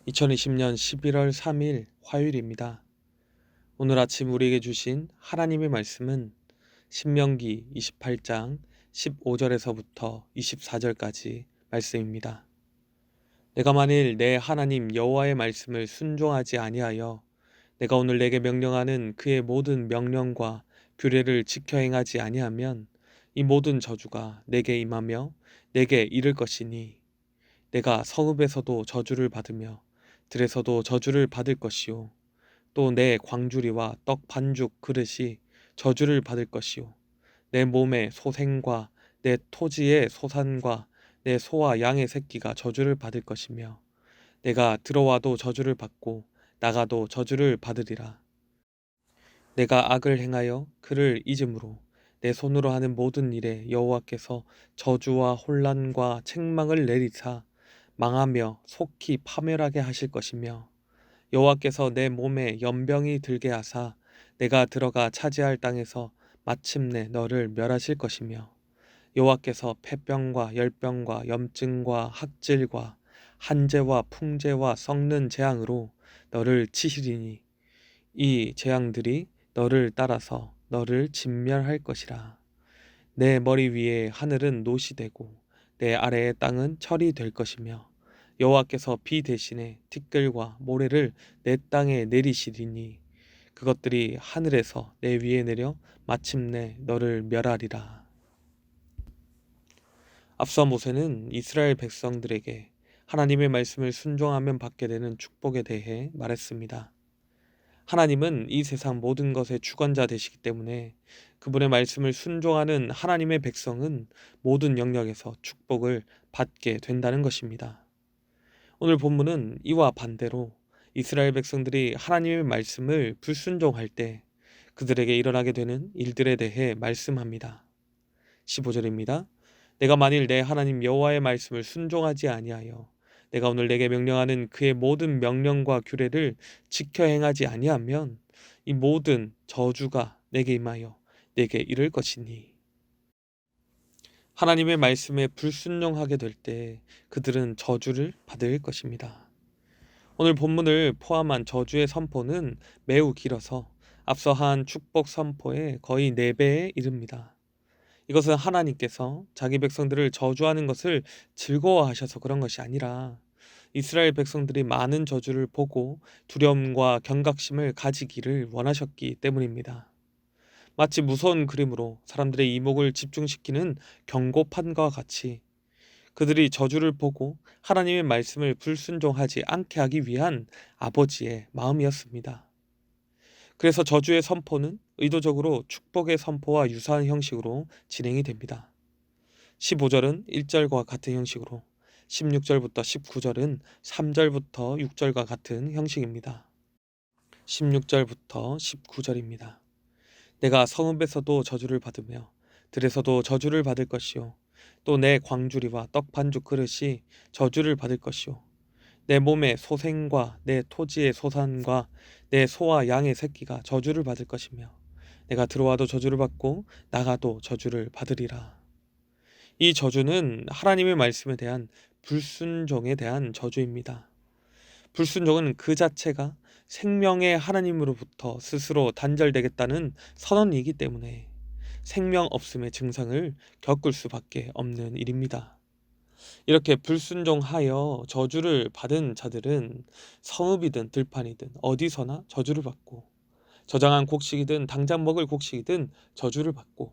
2020년 11월 3일 화요일입니다. 오늘 아침 우리에게 주신 하나님의 말씀은 신명기 28장 15절에서부터 24절까지 말씀입니다. 내가 만일 내 하나님 여호와의 말씀을 순종하지 아니하여 내가 오늘 내게 명령하는 그의 모든 명령과 규례를 지켜 행하지 아니하면 이 모든 저주가 내게 임하며 내게 이를 것이니 내가 성읍에서도 저주를 받으며 들에서도 저주를 받을 것이요 또 내 광주리와 떡 반죽 그릇이 저주를 받을 것이요 내 몸의 소생과 내 토지의 소산과 내 소와 양의 새끼가 저주를 받을 것이며 내가 들어와도 저주를 받고 나가도 저주를 받으리라. 내가 악을 행하여 그를 잊음으로 내 손으로 하는 모든 일에 여호와께서 저주와 혼란과 책망을 내리사 망하며 속히 파멸하게 하실 것이며 여호와께서 내 몸에 연병이 들게 하사 내가 들어가 차지할 땅에서 마침내 너를 멸하실 것이며 여호와께서 폐병과 열병과 염증과 학질과 한재와 풍재와 썩는 재앙으로 너를 치시리니 이 재앙들이 너를 따라서 너를 진멸할 것이라. 내 머리 위에 하늘은 노시 되고 내 아래의 땅은 철이 될 것이며 여호와께서 비 대신에 티끌과 모래를 내 땅에 내리시리니 그것들이 하늘에서 내 위에 내려 마침내 너를 멸하리라. 앞서 모세는 이스라엘 백성들에게 하나님의 말씀을 순종하면 받게 되는 축복에 대해 말했습니다. 하나님은 이 세상 모든 것의 주관자 되시기 때문에 그분의 말씀을 순종하는 하나님의 백성은 모든 영역에서 축복을 받게 된다는 것입니다. 오늘 본문은 이와 반대로 이스라엘 백성들이 하나님의 말씀을 불순종할 때 그들에게 일어나게 되는 일들에 대해 말씀합니다. 15절입니다. 내가 만일 내 하나님 여호와의 말씀을 순종하지 아니하여 내가 오늘 내게 명령하는 그의 모든 명령과 규례를 지켜 행하지 아니하면 이 모든 저주가 내게 임하여 내게 이를 것이니. 하나님의 말씀에 불순종하게 될 때 그들은 저주를 받을 것입니다. 오늘 본문을 포함한 저주의 선포는 매우 길어서 앞서 한 축복 선포의 거의 4배에 이릅니다. 이것은 하나님께서 자기 백성들을 저주하는 것을 즐거워하셔서 그런 것이 아니라 이스라엘 백성들이 많은 저주를 보고 두려움과 경각심을 가지기를 원하셨기 때문입니다. 마치 무서운 그림으로 사람들의 이목을 집중시키는 경고판과 같이 그들이 저주를 보고 하나님의 말씀을 불순종하지 않게 하기 위한 아버지의 마음이었습니다. 그래서 저주의 선포는 의도적으로 축복의 선포와 유사한 형식으로 진행이 됩니다. 15절은 1절과 같은 형식으로, 16절부터 19절은 3절부터 6절과 같은 형식입니다. 16절부터 19절입니다. 내가 성읍에서도 저주를 받으며 들에서도 저주를 받을 것이요 또 내 광주리와 떡 반죽 그릇이 저주를 받을 것이요 내 몸의 소생과 내 토지의 소산과 내 소와 양의 새끼가 저주를 받을 것이며 내가 들어와도 저주를 받고 나가도 저주를 받으리라. 이 저주는 하나님의 말씀에 대한 불순종에 대한 저주입니다. 불순종은 그 자체가 생명의 하나님으로부터 스스로 단절되겠다는 선언이기 때문에 생명 없음의 증상을 겪을 수밖에 없는 일입니다. 이렇게 불순종하여 저주를 받은 자들은 성읍이든 들판이든 어디서나 저주를 받고 저장한 곡식이든 당장 먹을 곡식이든 저주를 받고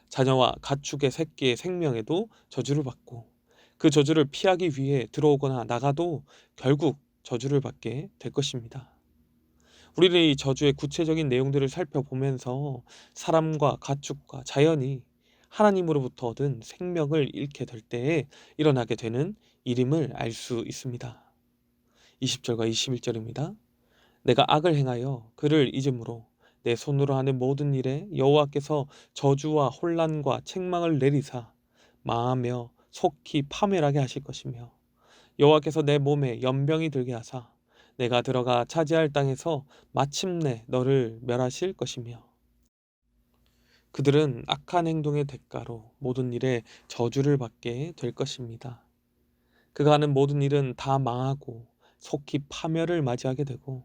자녀와 가축의 새끼의 생명에도 저주를 받고 그 저주를 피하기 위해 들어오거나 나가도 결국 저주를 받게 될 것입니다. 우리는 이 저주의 구체적인 내용들을 살펴보면서 사람과 가축과 자연이 하나님으로부터 얻은 생명을 잃게 될 때에 일어나게 되는 일임을 알 수 있습니다. 20절과 21절입니다. 내가 악을 행하여 그를 잊음으로 내 손으로 하는 모든 일에 여호와께서 저주와 혼란과 책망을 내리사 망하며 속히 파멸하게 하실 것이며 여호와께서 내 몸에 연병이 들게 하사 내가 들어가 차지할 땅에서 마침내 너를 멸하실 것이며 그들은 악한 행동의 대가로 모든 일에 저주를 받게 될 것입니다. 그가 하는 모든 일은 다 망하고 속히 파멸을 맞이하게 되고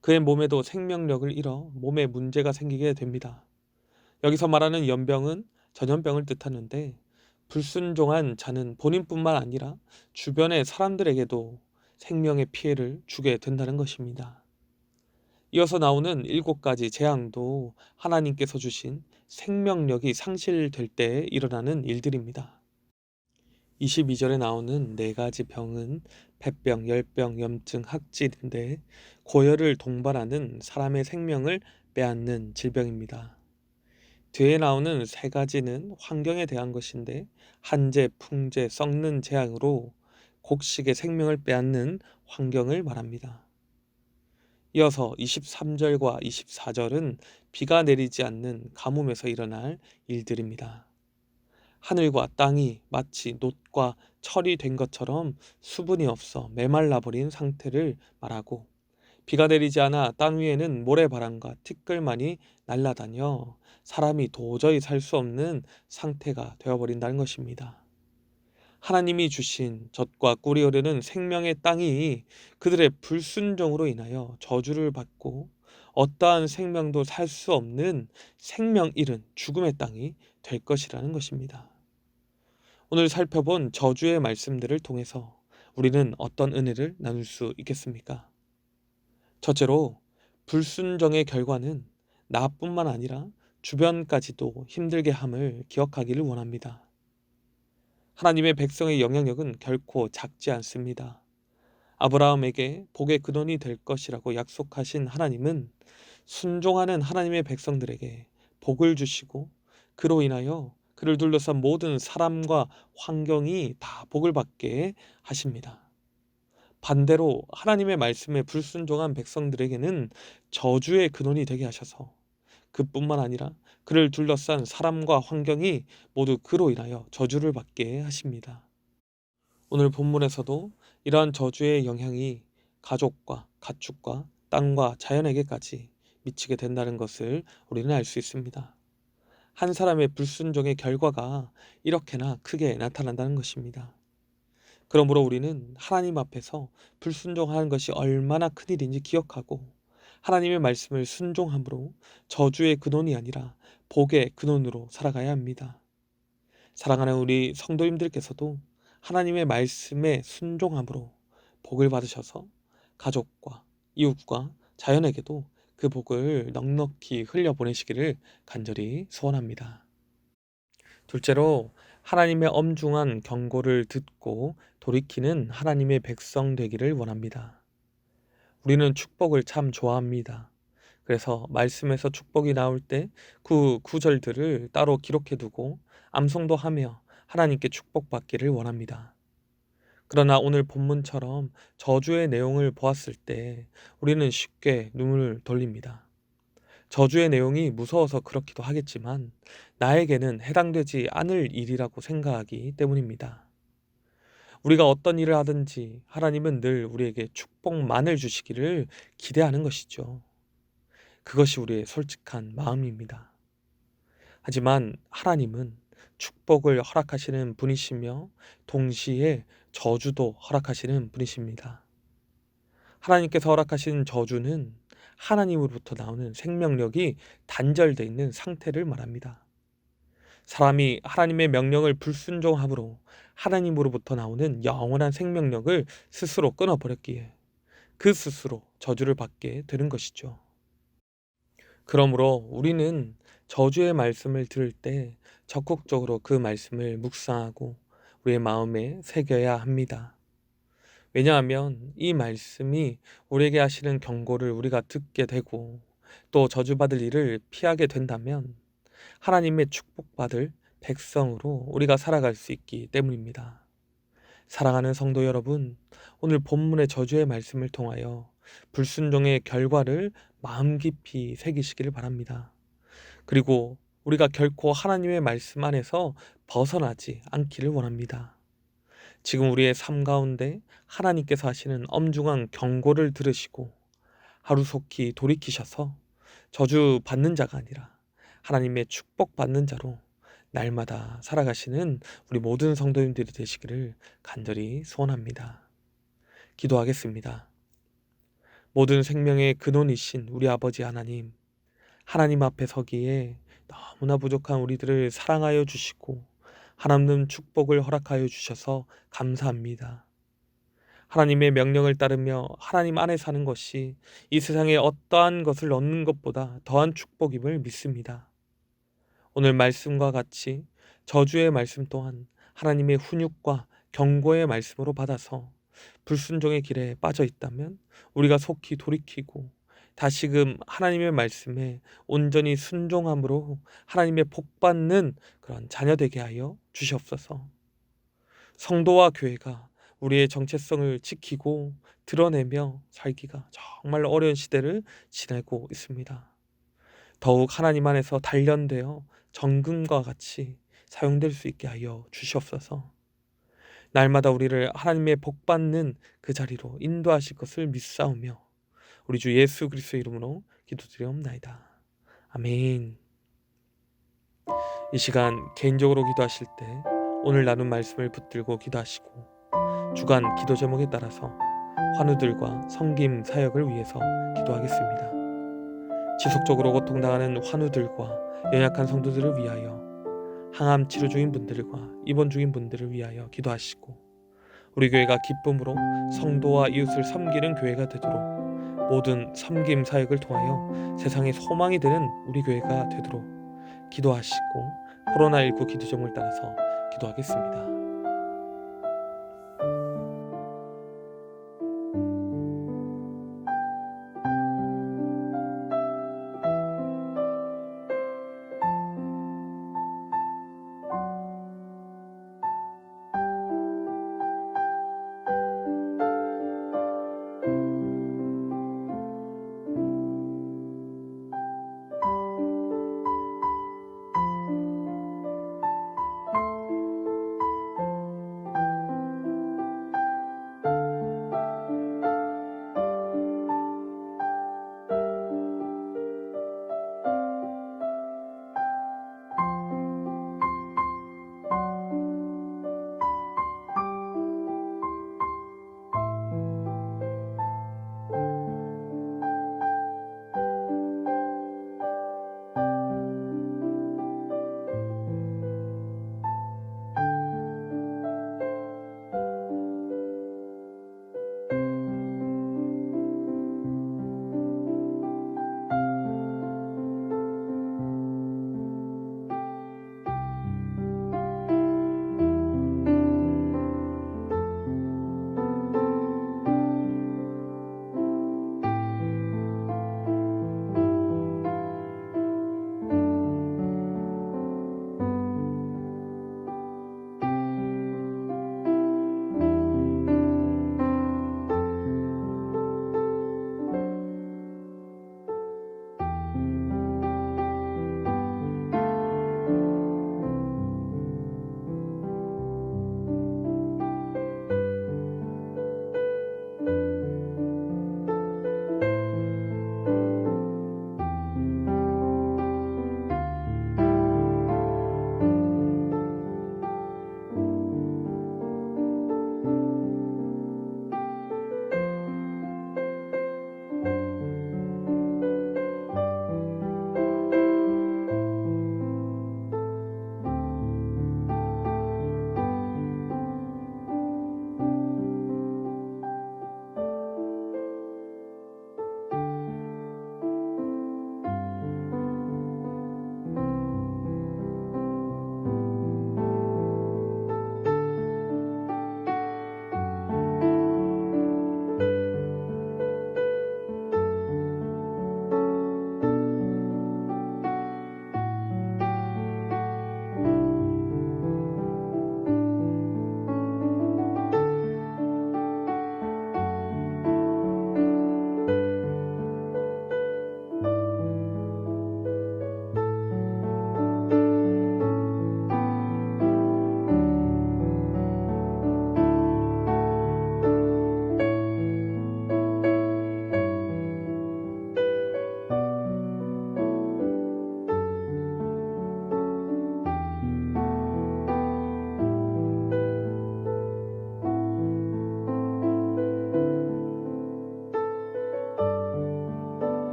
그의 몸에도 생명력을 잃어 몸에 문제가 생기게 됩니다. 여기서 말하는 연병은 전염병을 뜻하는데 불순종한 자는 본인뿐만 아니라 주변의 사람들에게도 생명의 피해를 주게 된다는 것입니다. 이어서 나오는 7가지 재앙도 하나님께서 주신 생명력이 상실될 때 일어나는 일들입니다. 22절에 나오는 4가지 병은 폐병, 열병, 염증, 학질인데 고열을 동반하는 사람의 생명을 빼앗는 질병입니다. 뒤에 나오는 3가지는 환경에 대한 것인데 한재, 풍재, 썩는 재앙으로 곡식의 생명을 빼앗는 환경을 말합니다. 이어서 23절과 24절은 비가 내리지 않는 가뭄에서 일어날 일들입니다. 하늘과 땅이 마치 놋과 철이 된 것처럼 수분이 없어 메말라버린 상태를 말하고 비가 내리지 않아 땅 위에는 모래바람과 티끌만이 날아다녀 사람이 도저히 살 수 없는 상태가 되어버린다는 것입니다. 하나님이 주신 젖과 꿀이 흐르는 생명의 땅이 그들의 불순종으로 인하여 저주를 받고 어떠한 생명도 살 수 없는 생명 잃은 죽음의 땅이 될 것이라는 것입니다. 오늘 살펴본 저주의 말씀들을 통해서 우리는 어떤 은혜를 나눌 수 있겠습니까? 첫째로 불순종의 결과는 나뿐만 아니라 주변까지도 힘들게 함을 기억하기를 원합니다. 하나님의 백성의 영향력은 결코 작지 않습니다. 아브라함에게 복의 근원이 될 것이라고 약속하신 하나님은 순종하는 하나님의 백성들에게 복을 주시고 그로 인하여 그를 둘러싼 모든 사람과 환경이 다 복을 받게 하십니다. 반대로 하나님의 말씀에 불순종한 백성들에게는 저주의 근원이 되게 하셔서 그뿐만 아니라 그를 둘러싼 사람과 환경이 모두 그로 인하여 저주를 받게 하십니다. 오늘 본문에서도 이러한 저주의 영향이 가족과 가축과 땅과 자연에게까지 미치게 된다는 것을 우리는 알 수 있습니다. 한 사람의 불순종의 결과가 이렇게나 크게 나타난다는 것입니다. 그러므로 우리는 하나님 앞에서 불순종하는 것이 얼마나 큰일인지 기억하고 하나님의 말씀을 순종함으로 저주의 근원이 아니라 복의 근원으로 살아가야 합니다. 사랑하는 우리 성도님들께서도 하나님의 말씀에 순종함으로 복을 받으셔서 가족과 이웃과 자연에게도 그 복을 넉넉히 흘려보내시기를 간절히 소원합니다. 둘째로 하나님의 엄중한 경고를 듣고 돌이키는 하나님의 백성 되기를 원합니다. 우리는 축복을 참 좋아합니다. 그래서 말씀에서 축복이 나올 때 그 구절들을 따로 기록해두고 암송도 하며 하나님께 축복받기를 원합니다. 그러나 오늘 본문처럼 저주의 내용을 보았을 때 우리는 쉽게 눈을 돌립니다. 저주의 내용이 무서워서 그렇기도 하겠지만 나에게는 해당되지 않을 일이라고 생각하기 때문입니다. 우리가 어떤 일을 하든지 하나님은 늘 우리에게 축복만을 주시기를 기대하는 것이죠. 그것이 우리의 솔직한 마음입니다. 하지만 하나님은 축복을 허락하시는 분이시며 동시에 저주도 허락하시는 분이십니다. 하나님께서 허락하신 저주는 하나님으로부터 나오는 생명력이 단절되어 있는 상태를 말합니다. 사람이 하나님의 명령을 불순종함으로 하나님으로부터 나오는 영원한 생명력을 스스로 끊어버렸기에 그 스스로 저주를 받게 되는 것이죠. 그러므로 우리는 저주의 말씀을 들을 때 적극적으로 그 말씀을 묵상하고 우리의 마음에 새겨야 합니다. 왜냐하면 이 말씀이 우리에게 하시는 경고를 우리가 듣게 되고 또 저주받을 일을 피하게 된다면 하나님의 축복받을 백성으로 우리가 살아갈 수 있기 때문입니다. 사랑하는 성도 여러분, 오늘 본문의 저주의 말씀을 통하여 불순종의 결과를 마음 깊이 새기시기를 바랍니다. 그리고 우리가 결코 하나님의 말씀 안에서 벗어나지 않기를 원합니다. 지금 우리의 삶 가운데 하나님께서 하시는 엄중한 경고를 들으시고 하루속히 돌이키셔서 저주 받는 자가 아니라 하나님의 축복 받는 자로 날마다 살아가시는 우리 모든 성도님들이 되시기를 간절히 소원합니다. 기도하겠습니다. 모든 생명의 근원이신 우리 아버지 하나님, 하나님 앞에 서기에 너무나 부족한 우리들을 사랑하여 주시고 하나님 축복을 허락하여 주셔서 감사합니다. 하나님의 명령을 따르며 하나님 안에 사는 것이 이 세상에 어떠한 것을 얻는 것보다 더한 축복임을 믿습니다. 오늘 말씀과 같이 저주의 말씀 또한 하나님의 훈육과 경고의 말씀으로 받아서 불순종의 길에 빠져 있다면 우리가 속히 돌이키고 다시금 하나님의 말씀에 온전히 순종함으로 하나님의 복받는 그런 자녀 되게 하여 주시옵소서. 성도와 교회가 우리의 정체성을 지키고 드러내며 살기가 정말 어려운 시대를 지내고 있습니다. 더욱 하나님 안에서 단련되어 정금과 같이 사용될 수 있게 하여 주시옵소서. 날마다 우리를 하나님의 복받는 그 자리로 인도하실 것을 믿사오며 우리 주 예수 그리스도의 이름으로 기도드리옵나이다. 아멘. 이 시간 개인적으로 기도하실 때 오늘 나눈 말씀을 붙들고 기도하시고 주간 기도 제목에 따라서 환우들과 섬김 사역을 위해서 기도하겠습니다. 지속적으로 고통당하는 환우들과 연약한 성도들을 위하여 항암 치료 중인 분들과 입원 중인 분들을 위하여 기도하시고 우리 교회가 기쁨으로 성도와 이웃을 섬기는 교회가 되도록 모든 섬김 사역을 통하여 세상의 소망이 되는 우리 교회가 되도록 기도하시고 코로나19 기도 제목을 따라서 기도하겠습니다.